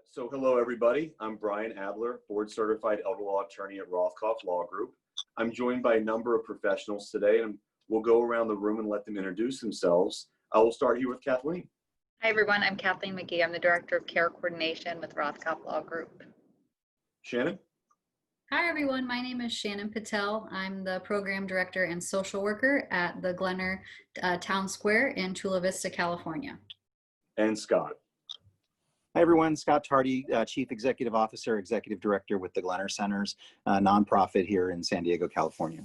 So hello, everybody. I'm Bryan Adler, board-certified elder law attorney at Rothkoff Law Group. I'm joined by a number of professionals today, and we'll go around the room and let them introduce themselves. I will start here with Kathleen. Hi, everyone. I'm Kathleen Magee. I'm the Director of Care Coordination with Rothkoff Law Group. Shannon. Hi, everyone. My name is Shannon Patel. I'm the Program Director and Social Worker at the Glenner Town Square in Chula Vista, California. And Scott. Hi, everyone. Scott Tarde, Chief Executive Officer, Executive Director with the Glenner Centers, a nonprofit here in San Diego, California.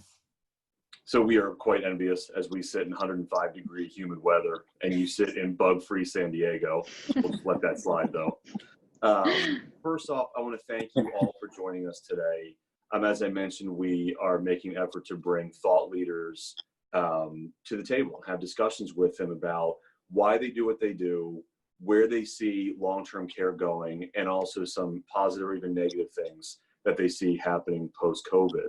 So we are quite envious as we sit in 105-degree humid weather and you sit in bug-free San Diego. We'll just let that slide, though. First off, I want to thank you all for joining us today. As I mentioned, we are making an effort to bring thought leaders to the table and have discussions with them about why they do what they do, where they see long-term care going, and also some positive or even negative things that they see happening post-COVID.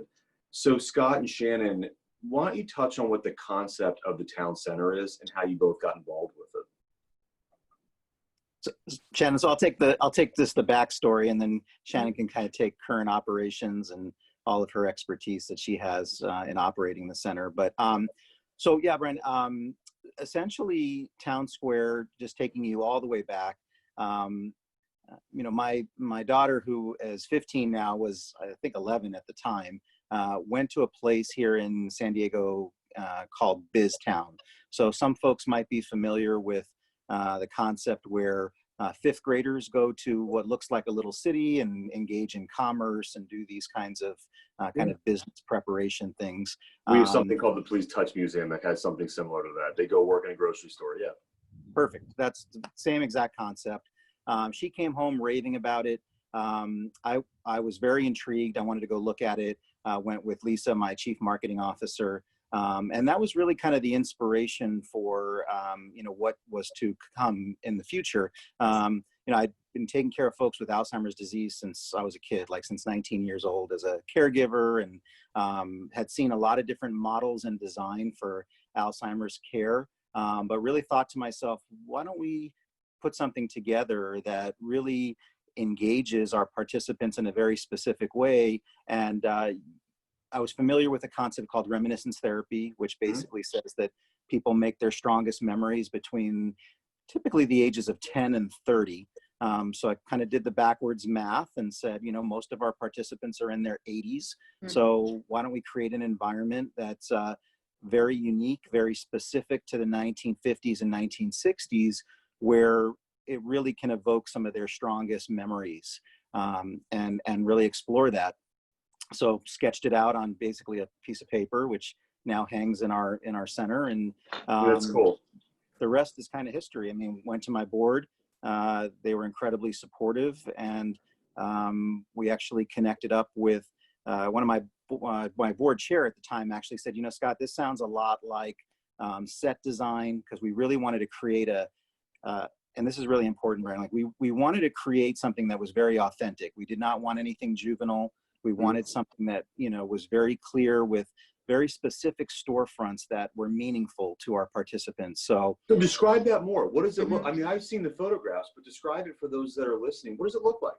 So Scott and Shannon, why don't you touch on what the concept of the town center is and how you both got involved with it? So, Shannon, so I'll take the backstory, and then Shannon can kind of take current operations and all of her expertise that she has in operating the center. But so yeah, Bryan, essentially Town Square, just taking you all the way back. You know, my daughter, who is 15 now, was I think 11 at the time. Went to a place here in San Diego called BizTown. So some folks might be familiar with the concept where fifth graders go to what looks like a little city and engage in commerce and do these kinds of business preparation things. We have something called the Please Touch Museum that has something similar to that. They go work in a grocery store, yeah. Perfect. That's the same exact concept. She came home raving about it. I was very intrigued. I wanted to go look at it. Went with Lisa, my chief marketing officer. And that was really kind of the inspiration for, what was to come in the future. I'd been taking care of folks with Alzheimer's disease since I was a kid, like since 19 years old as a caregiver, and had seen a lot of different models and design for Alzheimer's care, but really thought to myself, why don't we put something together that really engages our participants in a very specific way? And I was familiar with a concept called Reminiscence Therapy, which basically says that people make their strongest memories between typically the ages of 10 and 30. So I kind of did the backwards math and said, most of our participants are in their 80s. So why don't we create an environment that's very unique, very specific to the 1950s and 1960s, where it really can evoke some of their strongest memories, and really explore that. So sketched it out on basically a piece of paper, which now hangs in our center, and that's cool. The rest is kind of history. I mean, went to my board. They were incredibly supportive, and we actually connected up with one of my board chair at the time. Actually said, Scott, this sounds a lot like set design, because we really wanted to create and this is really important, Bryan. Like we wanted to create something that was very authentic. We did not want anything juvenile. We wanted something that, was very clear with very specific storefronts that were meaningful to our participants. So describe that more. What does it look? I mean, I've seen the photographs, but describe it for those that are listening. What does it look like?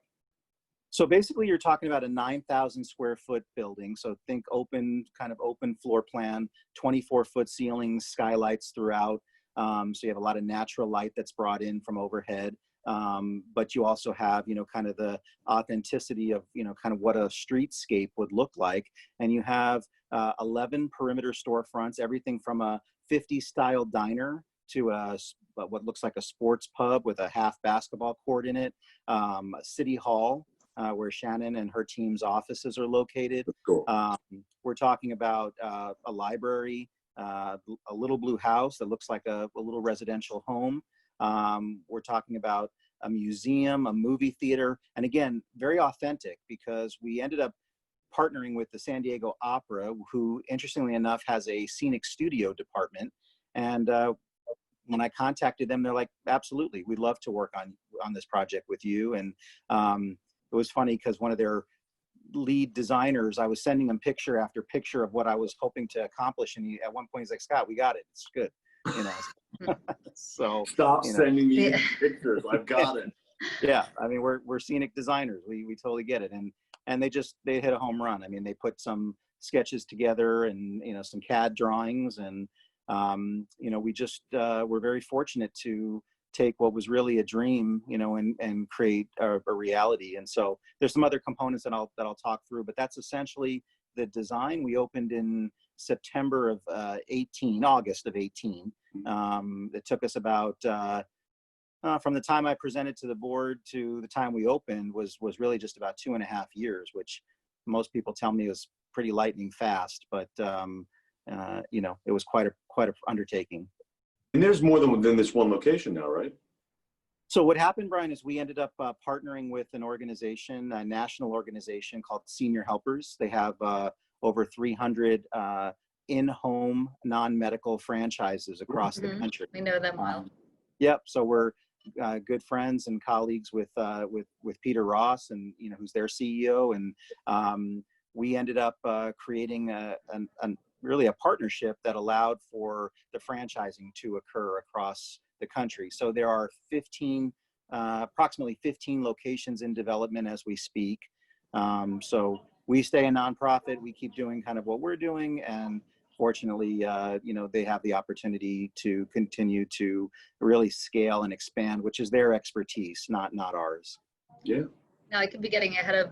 So basically you're talking about a 9,000 square foot building. So think open floor plan, 24-foot ceilings, skylights throughout. So you have a lot of natural light that's brought in from overhead. But you also have, kind of the authenticity of, kind of what a streetscape would look like. And you have 11 perimeter storefronts, everything from a 50s style diner to what looks like a sports pub with a half basketball court in it, a city hall where Shannon and her team's offices are located. Cool. We're talking about a library, a little blue house that looks like a little residential home. We're talking about a museum, a movie theater, and again, very authentic, because we ended up partnering with the San Diego Opera, who interestingly enough has a scenic studio department. And when I contacted them, they're like, absolutely, we'd love to work on this project with you. And it was funny because one of their lead designers, I was sending him picture after picture of what I was hoping to accomplish. And at one point he's like, Scott, we got it. It's good. So stop sending me pictures. I've got it. Yeah, I mean, we're scenic designers. We totally get it. And they hit a home run. I mean, they put some sketches together and, some CAD drawings, and, we just, we're very fortunate to take what was really a dream, and create a reality. And so there's some other components that I'll talk through, but that's essentially the design. We opened in September of August of 18. It took us about, from the time I presented to the board to the time we opened was really just about 2.5 years, which most people tell me is pretty lightning fast, but it was quite a undertaking. And there's more than this one location now, right? So what happened, Bryan, is we ended up partnering with an organization, a national organization called Senior Helpers. They have over 300 in-home non-medical franchises across the country. We know them well. Yep. So we're good friends and colleagues with Peter Ross, and who's their CEO, and we ended up creating really a partnership that allowed for the franchising to occur across the country. So there are approximately 15 locations in development as we speak. So we stay a nonprofit. We keep doing kind of what we're doing, and fortunately, they have the opportunity to continue to really scale and expand, which is their expertise, not ours. Yeah. Now I could be getting ahead of,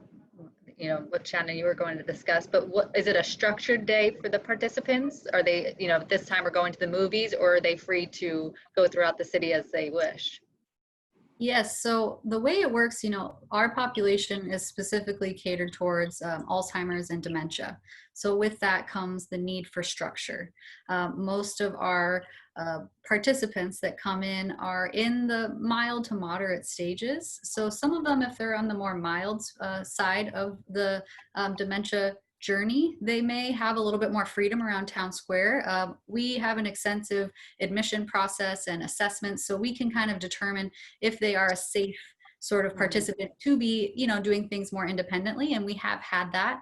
what Shannon you were going to discuss, but what is it, a structured day for the participants? Are they, this time we're going to the movies, or are they free to go throughout the city as they wish? Yes, so the way it works, our population is specifically catered towards Alzheimer's and dementia. So with that comes the need for structure. Most of our participants that come in are in the mild to moderate stages. So some of them, if they're on the more mild side of the dementia journey, they may have a little bit more freedom around town square. We have an extensive admission process and assessment, so we can kind of determine if they are a safe sort of participant to be, doing things more independently, and we have had that.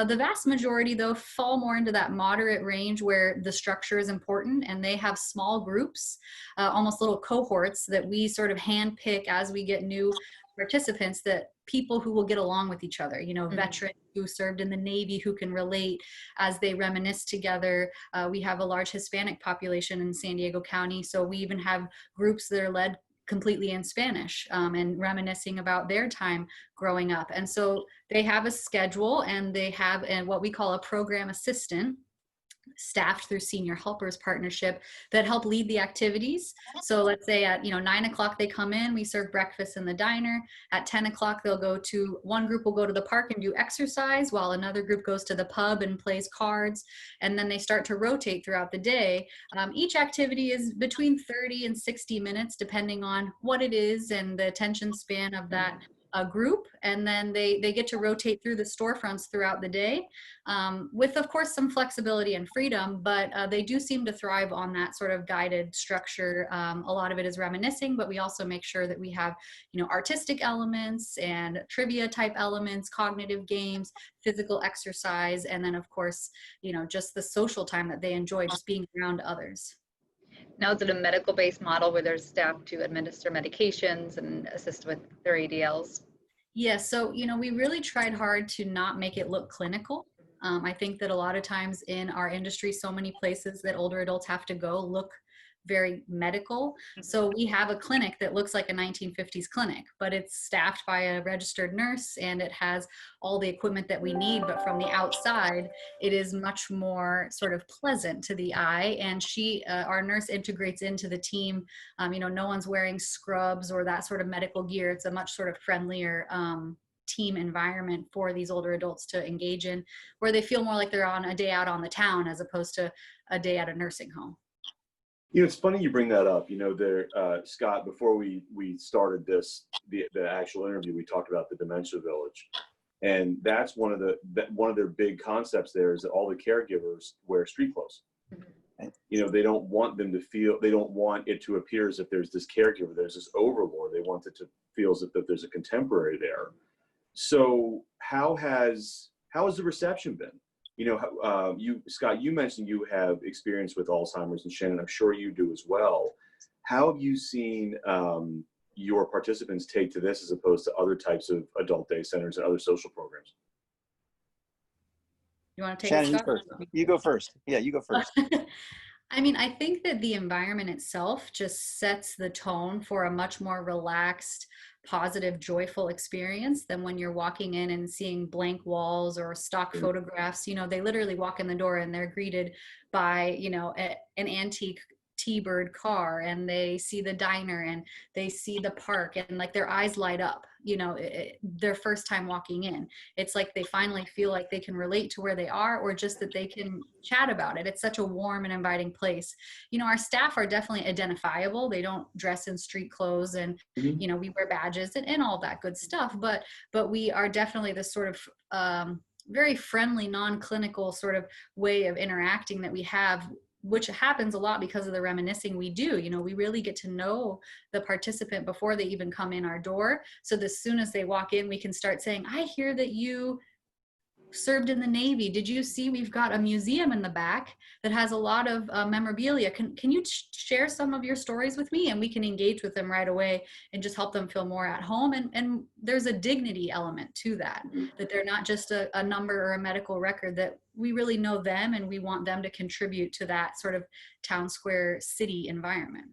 The vast majority, though, fall more into that moderate range where the structure is important, and they have small groups, almost little cohorts that we sort of handpick as we get new participants, that people who will get along with each other, veterans who served in the Navy who can relate as they reminisce together. We have a large Hispanic population in San Diego County, so we even have groups that are led completely in Spanish and reminiscing about their time growing up. And so they have a schedule, and they have what we call a program assistant, staffed through Senior Helpers Partnership, that help lead the activities. So let's say at 9 o'clock they come in, we serve breakfast in the diner. At 10 o'clock one group will go to the park and do exercise, while another group goes to the pub and plays cards, and then they start to rotate throughout the day. Each activity is between 30 and 60 minutes depending on what it is and the attention span of that group, and then they get to rotate through the storefronts throughout the day, with of course some flexibility and freedom, but they do seem to thrive on that sort of guided structure. A lot of it is reminiscing, but we also make sure that we have artistic elements and trivia type elements, cognitive games, physical exercise, and then of course just the social time that they enjoy, just being around others. Now, is it a medical-based model where there's staff to administer medications and assist with their ADLs? Yes, so we really tried hard to not make it look clinical. I think that a lot of times in our industry, so many places that older adults have to go look very medical. So we have a clinic that looks like a 1950s clinic, but it's staffed by a registered nurse, and it has all the equipment that we need. But from the outside, it is much more sort of pleasant to the eye. And our nurse integrates into the team. No one's wearing scrubs or that sort of medical gear. It's a much sort of friendlier team environment for these older adults to engage in, where they feel more like they're on a day out on the town as opposed to a day at a nursing home. It's funny you bring that up. Scott, before we started the actual interview, we talked about the Dementia Village, and that's one of their big concepts there is that all the caregivers wear street clothes. They don't want them to feel, they don't want it to appear as if there's this caregiver, there's this overlord. They want it to feel as if there's a contemporary there. So how has the reception been? Scott, you mentioned you have experience with Alzheimer's, and Shannon, I'm sure you do as well. How have you seen your participants take to this as opposed to other types of adult day centers and other social programs? You want to take Shannon, it, you Scott? first. You go first. Yeah, you go first. I mean, I think that the environment itself just sets the tone for a much more relaxed, positive, joyful experience than when you're walking in and seeing blank walls or stock photographs. You know, they literally walk in the door and they're greeted by, you know, an antique T-bird car, and they see the diner and they see the park, and like their eyes light up, you know, their first time walking in. It's like they finally feel like they can relate to where they are, or just that they can chat about it. It's such a warm and inviting place. You know, our staff are definitely identifiable. They don't dress in street clothes, and you know, we wear badges and all that good stuff, but we are definitely this sort of very friendly, non-clinical sort of way of interacting that we have, which happens a lot because of the reminiscing we do. You know, we really get to know the participant before they even come in our door. So as soon as they walk in, we can start saying, I hear that you served in the Navy. Did you see we've got a museum in the back that has a lot of memorabilia? Can you share some of your stories with me? And we can engage with them right away and just help them feel more at home. And there's a dignity element to that, that they're not just a number or a medical record, that we really know them and we want them to contribute to that sort of town square city environment.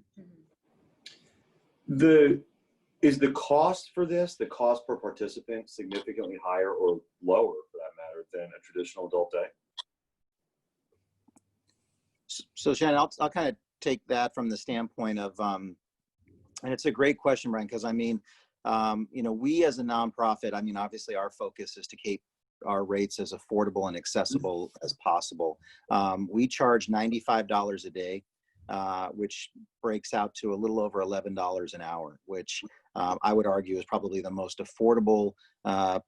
Is the cost for this, the cost per participant, significantly higher or lower, for that matter, than a traditional adult day? So Shannon, I'll kind of take that from the standpoint of, and it's a great question, Bryan, because I mean, you know, we as a nonprofit, I mean, obviously our focus is to keep our rates as affordable and accessible as possible. We charge $95 a day, which breaks out to a little over $11 an hour, which I would argue is probably the most affordable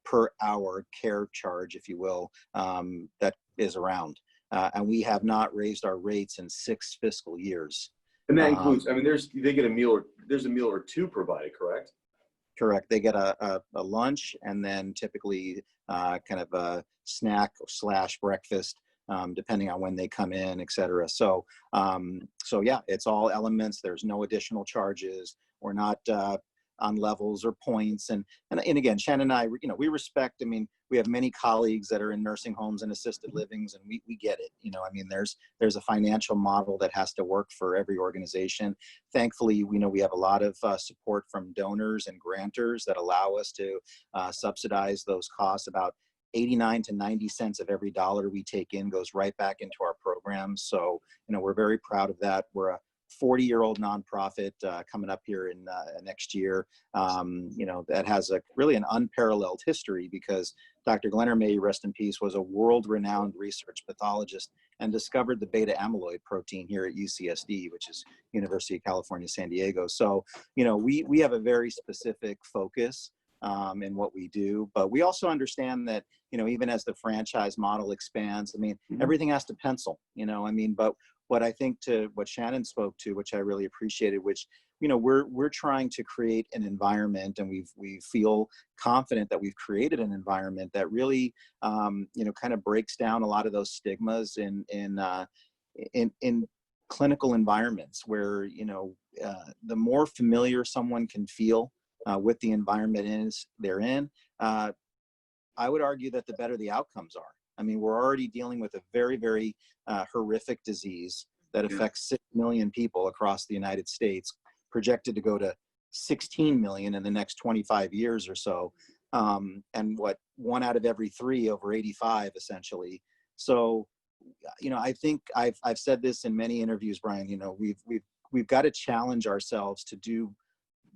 per hour care charge, if you will, that is around. And we have not raised our rates in 6 fiscal years. And that includes, I mean, they get a meal, or there's a meal or two provided, correct? Correct. They get a lunch, and then typically kind of a snack / breakfast, depending on when they come in, et cetera. So yeah, it's all elements. There's no additional charges. We're not on levels or points. And again, Shannon and I, you know, we respect, I mean, we have many colleagues that are in nursing homes and assisted livings, and we get it. You know, I mean, there's a financial model that has to work for every organization. Thankfully, we know we have a lot of support from donors and grantors that allow us to subsidize those costs. About 89 to 90 cents of every dollar we take in goes right back into our programs. So, you know, we're very proud of that. We're a 40-year-old nonprofit coming up here in next year, you know, that has really an unparalleled history, because Dr. Glenn Magee, rest in peace, was a world-renowned research pathologist and discovered the beta amyloid protein here at UCSD, which is University of California, San Diego. So, you know, we have a very specific focus in what we do, but we also understand that, you know, even as the franchise model expands, I mean, everything has to pencil, you know, I mean, but what I think, to what Shannon spoke to, which I really appreciated, which, you know, we're trying to create an environment, and we feel confident that we've created an environment that really, you know, kind of breaks down a lot of those stigmas in clinical environments where, you know, the more familiar someone can feel with the environment they're in, I would argue that the better the outcomes are. I mean, we're already dealing with a very, very horrific disease that affects 6 million people across the United States, projected to go to 16 million in the next 25 years or so. And what, 1 out of every 3 over 85, essentially. So, you know, I think I've said this in many interviews, Bryan, you know, we've got to challenge ourselves to do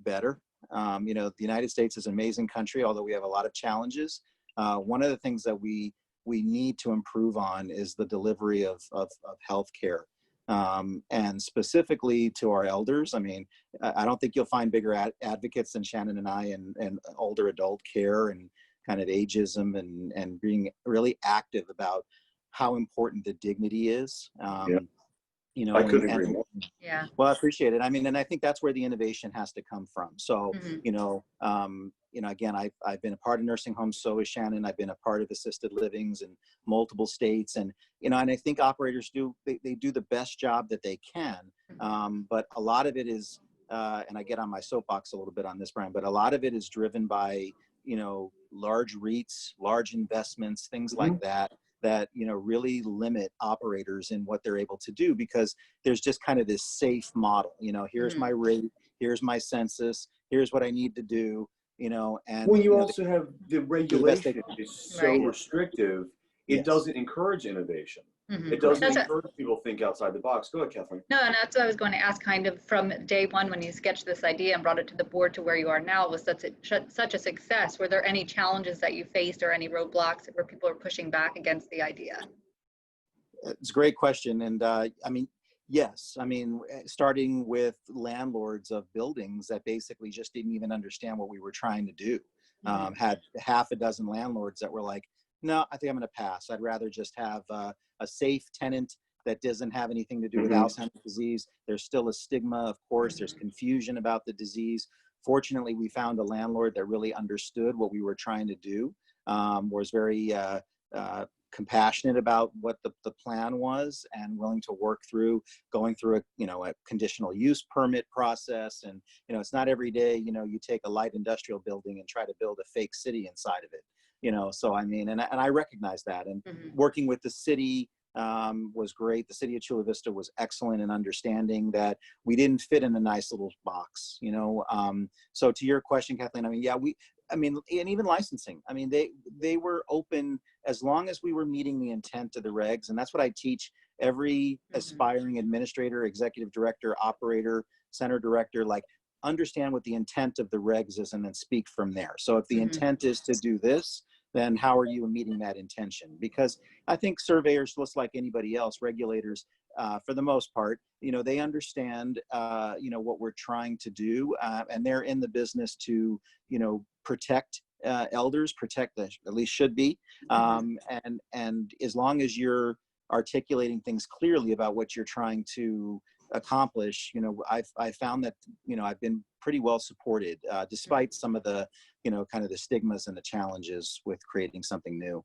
better. You know, the United States is an amazing country, although we have a lot of challenges. One of the things that we need to improve on is the delivery of healthcare, and specifically to our elders. I mean, I don't think you'll find bigger advocates than Shannon and I in older adult care and kind of ageism and being really active about how important the dignity is. You know, I couldn't agree more. Yeah. Well, I appreciate it. I mean, and I think that's where the innovation has to come from. So, you know, again, I've been a part of nursing homes. So is Shannon. I've been a part of assisted livings in multiple states, and you know, and I think operators they do the best job that they can. But a lot of it is and I get on my soapbox a little bit on this, Bryan, but a lot of it is driven by, large REITs, large investments, things like that, really limit operators in what they're able to do, because there's just kind of this safe model, here's my rate, here's my census, here's what I need to do, and well, you also have the regulation is so Right. restrictive, it doesn't encourage innovation. It doesn't encourage people to think outside the box. Go ahead, Kathleen. No, and that's what I was going to ask, kind of from day one when you sketched this idea and brought it to the board to where you are now was such a success. Were there any challenges that you faced or any roadblocks where people are pushing back against the idea? It's a great question. And yes, starting with landlords of buildings that basically just didn't even understand what we were trying to do. Had half a dozen landlords that were like, no, I think I'm going to pass. I'd rather just have a safe tenant that doesn't have anything to do with Alzheimer's disease. There's still a stigma, of course. There's confusion about the disease. Fortunately, we found a landlord that really understood what we were trying to do, was very compassionate about what the plan was, and willing to work through going through a conditional use permit process. And it's not every day you take a light industrial building and try to build a fake city inside of it. So and I recognize that, and working with the city was great. The city of Chula Vista was excellent in understanding that we didn't fit in a nice little box. So to your question, Kathleen, and even licensing. They were open as long as we were meeting the intent of the regs, and that's what I teach every aspiring administrator, executive director, operator, center director. Like, understand what the intent of the regs is, and then speak from there. So if the intent is to do this, then how are you meeting that intention? Because I think surveyors, just like anybody else, regulators, for the most part, they understand, what we're trying to do, and they're in the business to, protect elders, at least should be. And as long as you're articulating things clearly about what you're trying to accomplish, I found that, I've been pretty well supported, despite some of the, kind of the stigmas and the challenges with creating something new.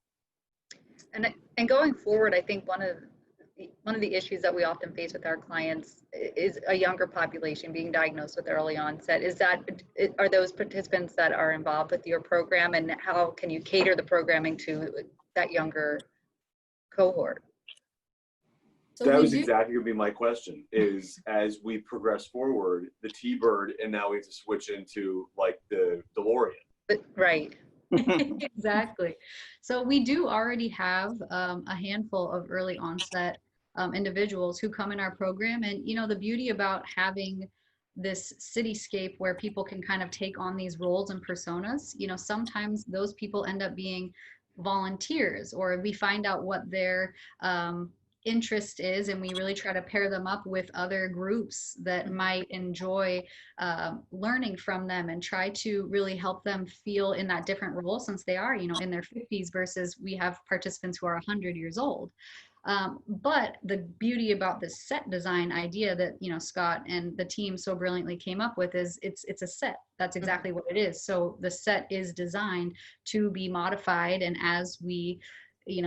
And going forward, I think one of the issues that we often face with our clients is a younger population being diagnosed with early onset. Are those participants that are involved with your program, and how can you cater the programming to that younger cohort? So that was exactly going to be my question, is as we progress forward, the T-Bird, and now we have to switch into like the DeLorean. Right. Exactly. So we do already have a handful of early onset individuals who come in our program. And, the beauty about having this cityscape where people can kind of take on these roles and personas, sometimes those people end up being volunteers, or we find out what their interest is, and we really try to pair them up with other groups that might enjoy learning from them, and try to really help them feel in that different role, since they are in their 50s versus we have participants who are 100 years old. But the beauty about this set design idea that Scott and the team so brilliantly came up with is it's a set. That's exactly what it is. So the set is designed to be modified, and as we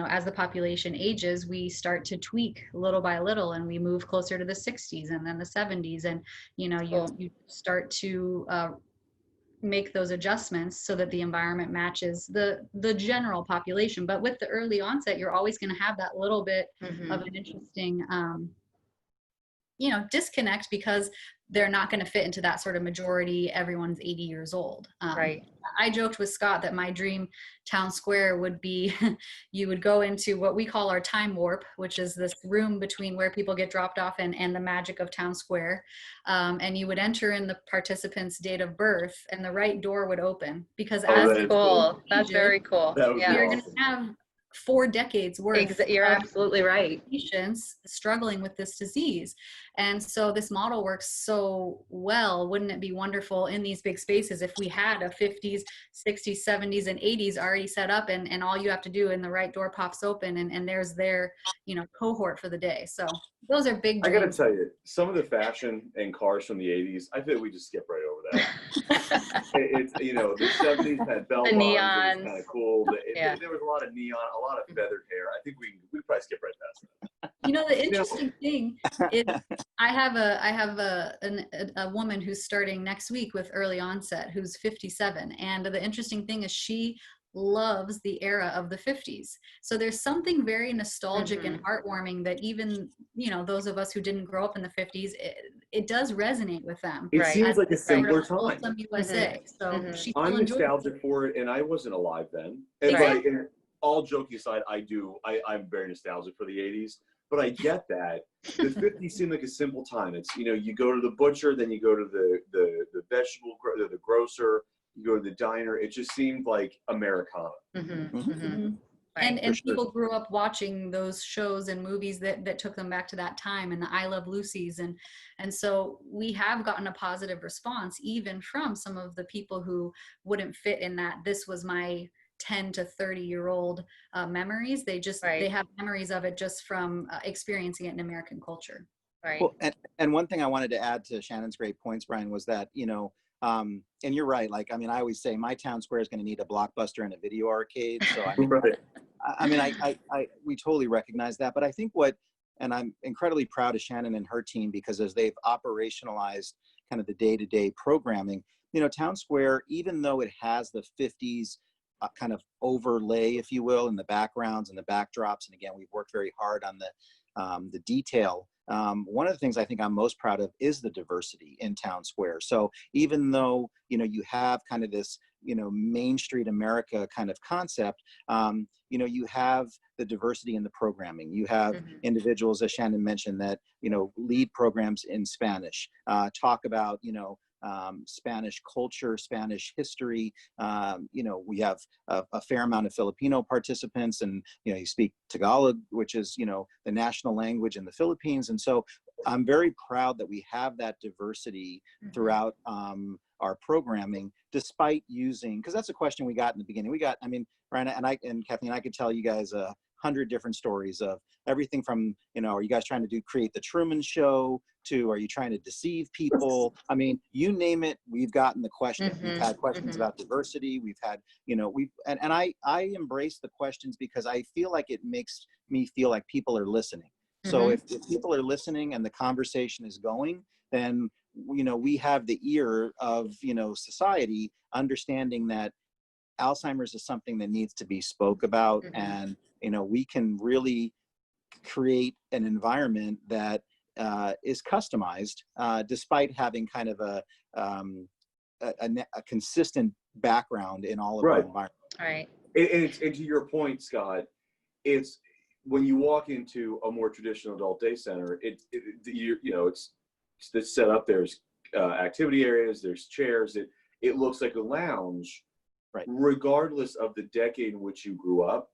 as the population ages, we start to tweak little by little, and we move closer to the 60s and then the 70s, and you start to make those adjustments so that the environment matches the general population. But with the early onset, you're always going to have that little bit of an interesting disconnect, because they're not going to fit into that sort of majority, everyone's 80 years old. Right. I joked with Scott that my dream town square would be, you would go into what we call our time warp, which is this room between where people get dropped off and the magic of town square. And you would enter in the participant's date of birth, and the right door would open, because that's cool. That's very cool. You're going to have 4 decades worth. You're absolutely right. Patients struggling with this disease. And so this model works so well. Wouldn't it be wonderful in these big spaces if we had a 50s, 60s, 70s, and 80s already set up, and all you have to do, and the right door pops open, and there's their cohort for the day. So those are big dreams. I gotta tell you, some of the fashion and cars from the 80s, I think we just skip right over that. It's the 70s had bell bottoms, neons. it was kind of cool. There was a lot of neon, a lot of feathered hair. I think we probably skip right past that. You know, the interesting thing is I have a woman who's starting next week with early onset, who's 57. And the interesting thing is she loves the era of the 50s. So there's something very nostalgic and heartwarming that even, you know, those of us who didn't grow up in the 50s, it does resonate with them. It Right. seems like a simpler time. Wholesome USA. So she still I'm enjoys nostalgic for it, and I wasn't alive then. And Exactly. and all joking aside, I'm very nostalgic for the 80s. But I get that. The 50s seem like a simple time. It's, you know, you go to the butcher, then you go to the vegetable, the grocer, you go to the diner. It just seemed like Americana. And people grew up watching those shows and movies that took them back to that time, and the I Love Lucy's, and so we have gotten a positive response even from some of the people who wouldn't fit in that this was my 10 to 30-year-old memories. They just they have memories of it just from experiencing it in American culture. Right. Well, and one thing I wanted to add to Shannon's great points, Bryan, was that, you know, and you're right. Like, I mean, I always say my town square is going to need a Blockbuster and a video arcade. So I mean, we totally recognize that. But I think and I'm incredibly proud of Shannon and her team, because as they've operationalized kind of the day-to-day programming, you know, town square, even though it has the 50s kind of overlay, if you will, in the backgrounds and the backdrops, and again, we've worked very hard on the detail. One of the things I think I'm most proud of is the diversity in town square. So even though, you know, you have kind of this, you know, Main Street America kind of concept, you know, you have the diversity in the programming. You have individuals, as Shannon mentioned, that, you know, lead programs in Spanish, talk about, you know, Spanish culture, Spanish history. You know, we have a fair amount of Filipino participants, and, you know, you speak Tagalog, which is, you know, the national language in the Philippines. And so I'm very proud that we have that diversity throughout our programming, despite using, because that's a question we got in the beginning. We got, I mean, Bryan and Kathleen, I could tell you guys 100 different stories of everything from, you know, are you guys trying to create the Truman Show, to are you trying to deceive people? I mean, you name it, we've gotten the question. We've had questions about diversity. We've had, you know, and I embrace the questions because I feel like it makes me feel like people are listening. So if people are listening and the conversation is going, then, you know, we have the ear of, you know, society understanding that Alzheimer's is something that needs to be spoke about. And, you know, we can really create an environment that is customized, despite having kind of a consistent background in all of our environment. Right. And to your point, Scott, it's when you walk into a more traditional adult day center, you know, it's set up. There's activity areas, there's chairs. It looks like a lounge, regardless of the decade in which you grew up.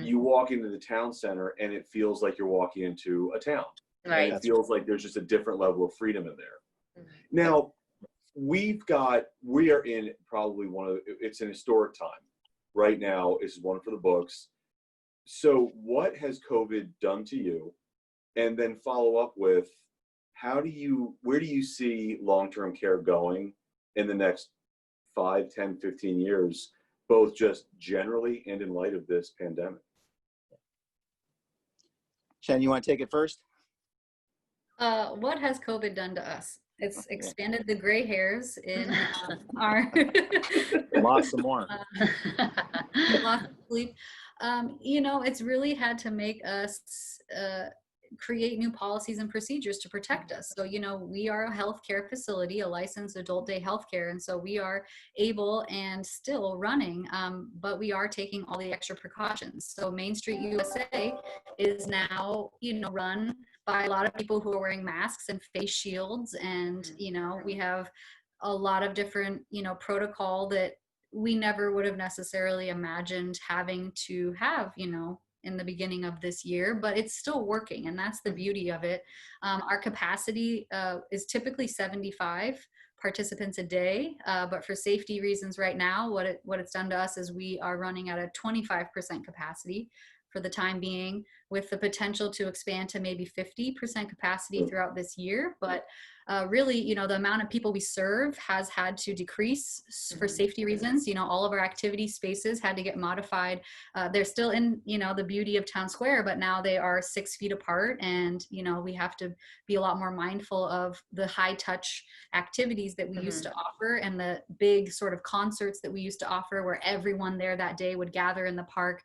You walk into the town center and it feels like you're walking into a town. Right. And it feels like there's just a different level of freedom in there. Now, we are in probably it's an historic time. Right now, it's one for the books. So what has COVID done to you? And then follow up with, where do you see long-term care going in the next 5, 10, 15 years, both just generally and in light of this pandemic? Shannon, you want to take it first? What has COVID done to us? It's expanded the gray hairs in our lost some more. Lost sleep. You know, it's really had to make us create new policies and procedures to protect us. So, you know, we are a healthcare facility, a licensed adult day healthcare, and so we are able and still running, but we are taking all the extra precautions. So Main Street USA is now, you know, run by a lot of people who are wearing masks and face shields, and, you know, we have a lot of different, you know, protocol that we never would have necessarily imagined having to have, you know, in the beginning of this year, but it's still working, and that's the beauty of it. Our capacity is typically 75 participants a day, but for safety reasons right now, what it's done to us is we are running at a 25% capacity for the time being, with the potential to expand to maybe 50% capacity throughout this year. But really, you know, the amount of people we serve has had to decrease for safety reasons. You know, all of our activity spaces had to get modified. They're still in, you know, the beauty of Town Square, but now they are 6 feet apart. And, you know, we have to be a lot more mindful of the high touch activities that we used to offer, and the big sort of concerts that we used to offer where everyone there that day would gather in the park.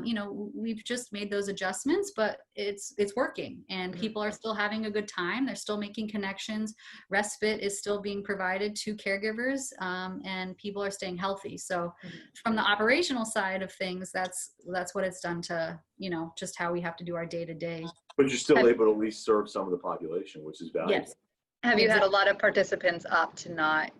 You know, we've just made those adjustments, but it's working, and people are still having a good time. They're still making connections. Respite is still being provided to caregivers, and people are staying healthy. So from the operational side of things, that's what it's done to, you know, just how we have to do our day to day. But you're still able to at least serve some of the population, which is valuable. Yes. Have you had a lot of participants opt to not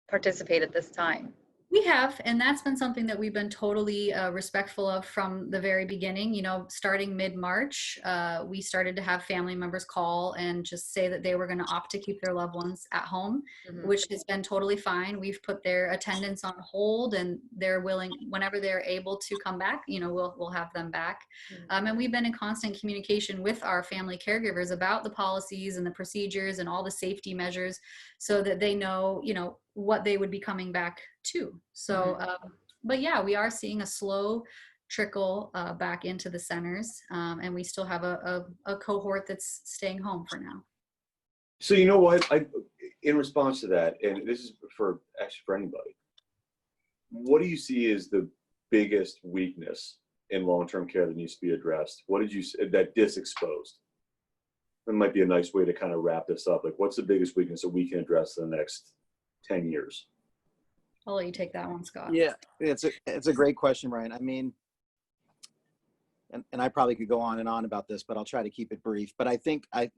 participate at this time? We have, and that's been something that we've been totally respectful of from the very beginning. You know, starting mid-March, we started to have family members call and just say that they were going to opt to keep their loved ones at home, which has been totally fine. We've put their attendance on hold, and they're willing, whenever they're able to come back, you know, we'll have them back. And we've been in constant communication with our family caregivers about the policies and the procedures and all the safety measures, so that they know, you know, what they would be coming back to. So, but yeah, we are seeing a slow trickle back into the centers, and we still have a cohort that's staying home for now. So you know what, in response to that, and this is for anybody, what do you see as the biggest weakness in long-term care that needs to be addressed? What did you say that disexposed? That might be a nice way to kind of wrap this up. Like, what's the biggest weakness that we can address in the next 10 years? I'll let you take that one, Scott. Yeah, it's a great question, Bryan. I mean, and I probably could go on and on about this, but I'll try to keep it brief. But I think I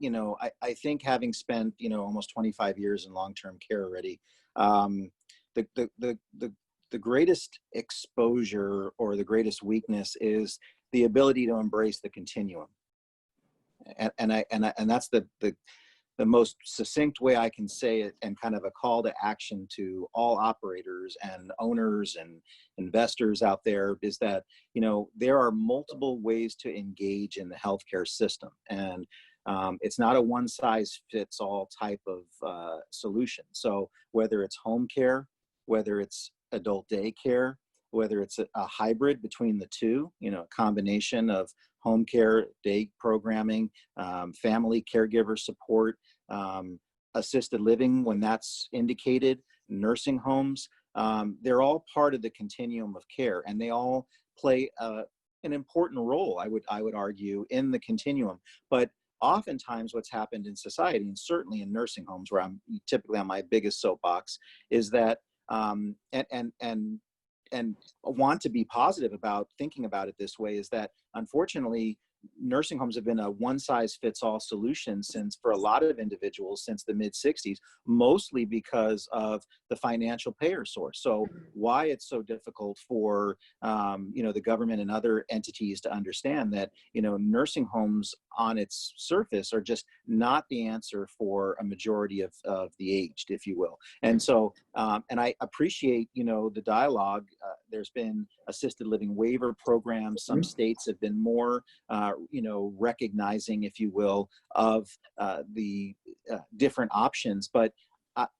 think having spent, you know, almost 25 years in long-term care already, the greatest exposure or the greatest weakness is the ability to embrace the continuum. And that's the most succinct way I can say it, and kind of a call to action to all operators and owners and investors out there, is that, you know, there are multiple ways to engage in the healthcare system. And it's not a one size fits all type of solution. So whether it's home care, whether it's adult daycare, whether it's a hybrid between the two, you know, a combination of home care, day programming, family caregiver support, assisted living when that's indicated, nursing homes, they're all part of the continuum of care, and they all play an important role, I would argue, in the continuum. But oftentimes what's happened in society, and certainly in nursing homes where I'm typically on my biggest soapbox, is that and want to be positive about thinking about it this way, is that unfortunately nursing homes have been a one-size-fits-all solution for a lot of individuals since the mid-60s, mostly because of the financial payer source. So why it's so difficult for the government and other entities to understand that, nursing homes on its surface are just not the answer for a majority of the aged, if you will. And so, and I appreciate, the dialogue. There's been assisted living waiver programs. Some states have been more, recognizing, if you will, of the different options, but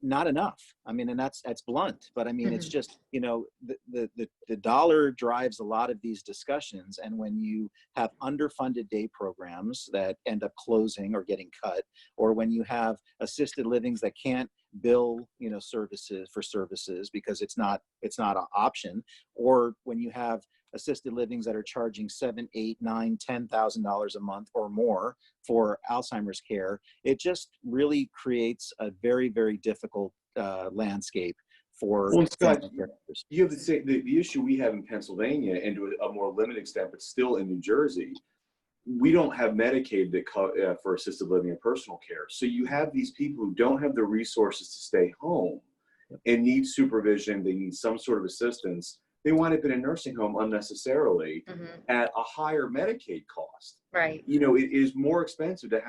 not enough. I mean, and that's blunt, but I mean, it's just, the dollar drives a lot of these discussions. And when you have underfunded day programs that end up closing or getting cut, or when you have assisted livings that can't bill, services because it's not an option, or when you have assisted livings that are charging $7,000, $8,000, $9,000, $10,000 a month or more for Alzheimer's care, it just really creates a very, very difficult landscape for Scott, you have the issue we have in Pennsylvania, and to a more limited extent, but still in New Jersey, we don't have Medicaid that for assisted living and personal care. So you have these people who don't have the resources to stay home and need supervision. They need some sort of assistance. They wind up in a nursing home unnecessarily at a higher Medicaid cost. Right. It is more expensive to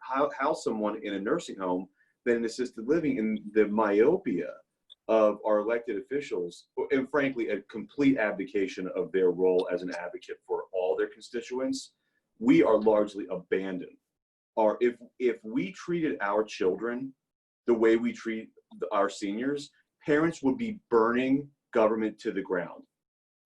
house someone in a nursing home than an assisted living. And the myopia of our elected officials, and frankly, a complete abdication of their role as an advocate for all their constituents, we are largely abandoned are, if we treated our children the way we treat our seniors, parents would be burning government to the ground.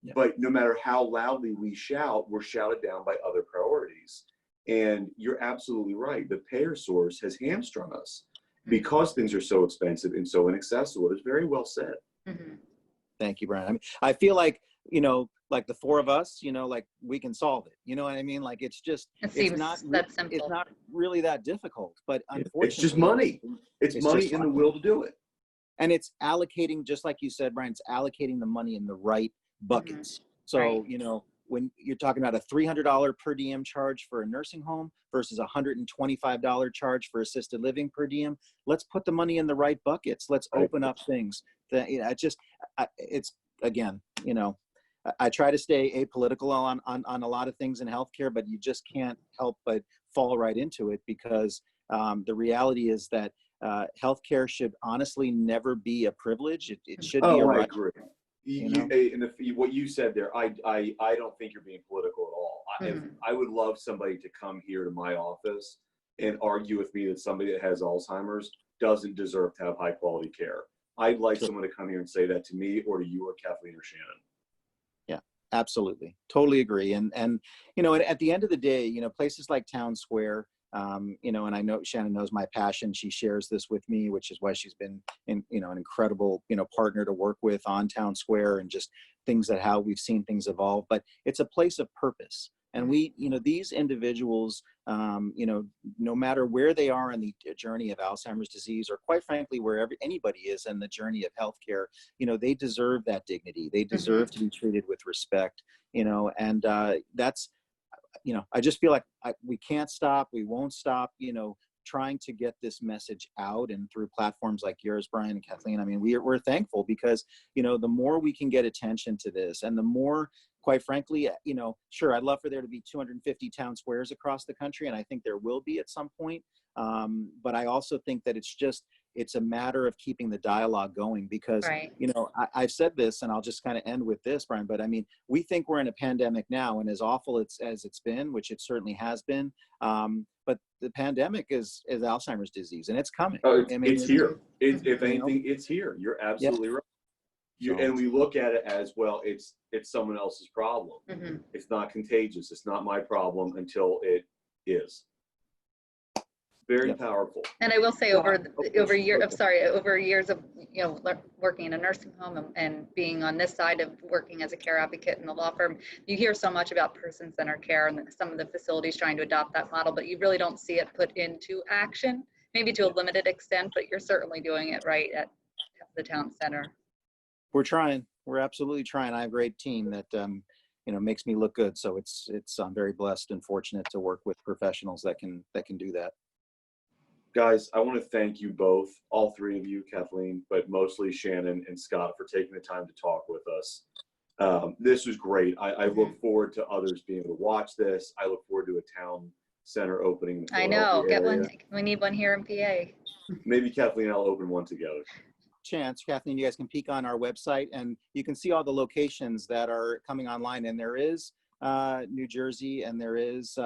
Yeah. But no matter how loudly we shout, we're shouted down by other priorities. And you're absolutely right. The payer source has hamstrung us because things are so expensive and so inaccessible. It's very well said. Mm-hmm. Thank you, Bryan. I mean, I feel like, you know, like the four of us, you know, like we can solve it. You know what I mean? Like it's just, it's not that simple. It's not really that difficult, but unfortunately, it's just money. It's money and the will to do it. And it's allocating, just like you said, Bryan, it's allocating the money in the right buckets. Mm-hmm. So, right. You know, when you're talking about a $300 per diem charge for a nursing home versus a $125 charge for assisted living per diem, let's put the money in the right buckets. Let's open up things. That, you know, it's again, you know, I try to stay apolitical on a lot of things in healthcare, but you just can't help but fall right into it because the reality is that healthcare should honestly never be a privilege. It should be a right. I agree. What you said there, I don't think you're being political at all. I would love somebody to come here to my office and argue with me that somebody that has Alzheimer's doesn't deserve to have high quality care. I'd like someone to come here and say that to me or to you or Kathleen or Shannon. Yeah, absolutely. Totally agree. And you know, at the end of the day, you know, places like Town Square, you know, and I know Shannon knows my passion. She shares this with me, which is why she's been an incredible, you know, partner to work with on Town Square and just things that how we've seen things evolve. But it's a place of purpose. And we, you know, these individuals, you know, no matter where they are in the journey of Alzheimer's disease, or quite frankly, wherever anybody is in the journey of healthcare, you know, they deserve that dignity. They deserve to be treated with respect, you know, and that's, you know, I just feel like we can't stop. We won't stop, you know, trying to get this message out and through platforms like yours, Bryan and Kathleen. I mean, we're thankful because, you know, the more we can get attention to this and the more, quite frankly, you know, sure, I'd love for there to be 250 town squares across the country. And I think there will be at some point. But I also think that it's a matter of keeping the dialogue going because, you know, I've said this and I'll just kind of end with this, Bryan, but I mean, we think we're in a pandemic now and as awful as it's been, which it certainly has been. But the pandemic is Alzheimer's disease and it's coming. Oh, it's here. If anything, it's here. You're absolutely right. And we look at it as, well, it's someone else's problem. It's not contagious. It's not my problem until it is. Very powerful. And I will say over years of, you know, working in a nursing home and being on this side of working as a care advocate in the law firm, you hear so much about person-centered care and some of the facilities trying to adopt that model, but you really don't see it put into action, maybe to a limited extent, but you're certainly doing it right at the town center. We're trying. We're absolutely trying. I have a great team that, you know, makes me look good. So I'm very blessed and fortunate to work with professionals that can do that. Guys, I want to thank you both, all three of you, Kathleen, but mostly Shannon and Scott, for taking the time to talk with us. This was great. I look forward to others being able to watch this. I look forward to a town center opening. I know. Get one. We need one here in PA. Maybe Kathleen and I'll open one together. Chance, Kathleen, you guys can peek on our website and you can see all the locations that are coming online. And there is New Jersey and there is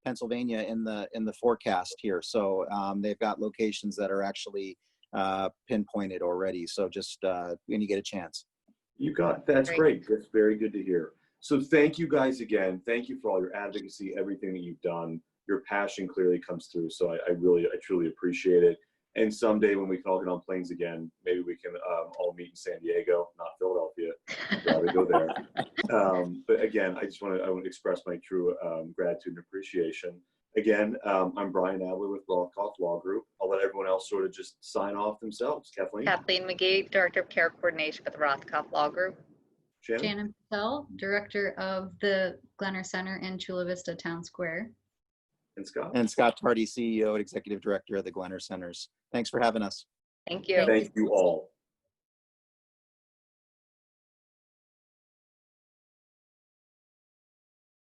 Pennsylvania in the forecast here. So they've got locations that are actually pinpointed already. So just when you get a chance. That's great. That's very good to hear. So thank you guys again. Thank you for all your advocacy, everything that you've done. Your passion clearly comes through. So I truly appreciate it. And someday when we can all get on planes again, maybe we can all meet in San Diego, not Philadelphia. Rather go there. But again, I want to express my true gratitude and appreciation. Again, I'm Bryan Adler with Rothkoff Law Group. I'll let everyone else sort of just sign off themselves. Kathleen? Kathleen Magee, Director of Care Coordination with the Rothkoff Law Group. Shannon Patel, Director of the Glenner Center in Chula Vista Town Square. And Scott? And Scott Tarde, CEO and Executive Director of the Glenner Centers. Thanks for having us. Thank you. Thank you all.